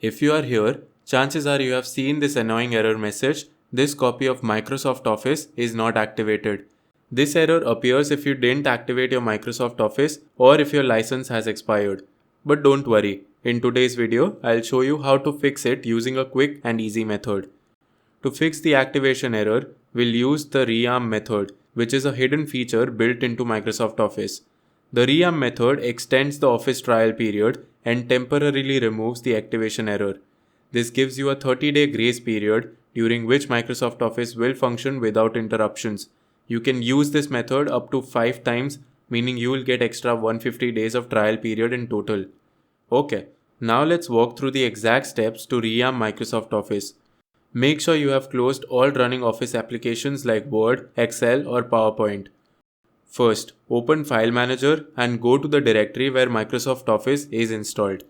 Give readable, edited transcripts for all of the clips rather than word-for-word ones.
If you are here, chances are you have seen this annoying error message, "This copy of Microsoft Office is not activated." This error appears if you didn't activate your Microsoft Office or if your license has expired. But don't worry, in today's video, I'll show you how to fix it using a quick and easy method. To fix the activation error, we'll use the Rearm method, which is a hidden feature built into Microsoft Office. The Rearm method extends the Office trial period and temporarily removes the activation error. This gives you a 30-day grace period during which Microsoft Office will function without interruptions. You can use this method up to 5 times, meaning you will get extra 150 days of trial period in total. Okay, now let's walk through the exact steps to Rearm Microsoft Office. Make sure you have closed all running Office applications like Word, Excel or PowerPoint. First, open File Manager and go to the directory where Microsoft Office is installed.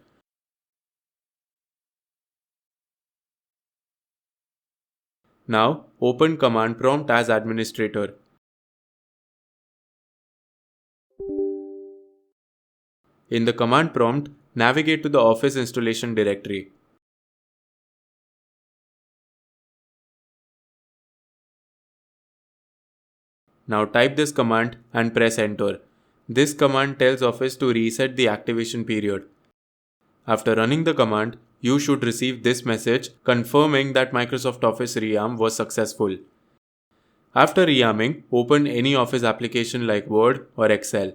Now, open Command Prompt as administrator. In the command prompt, navigate to the Office installation directory. Now type this command and press enter. This command tells Office to reset the activation period. After running the command, you should receive this message confirming that Microsoft Office Rearm was successful. After rearming, open any Office application like Word or Excel.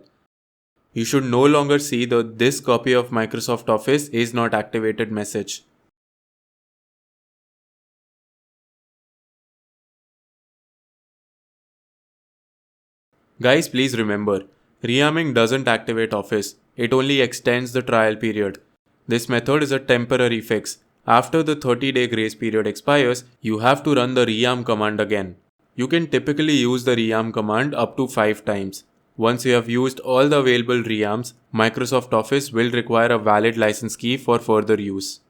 You should no longer see the "This copy of Microsoft Office is not activated" message. Guys, please remember, rearming doesn't activate Office, it only extends the trial period. This method is a temporary fix. After the 30-day grace period expires, you have to run the rearm command again. You can typically use the rearm command up to 5 times. Once you have used all the available rearms, Microsoft Office will require a valid license key for further use.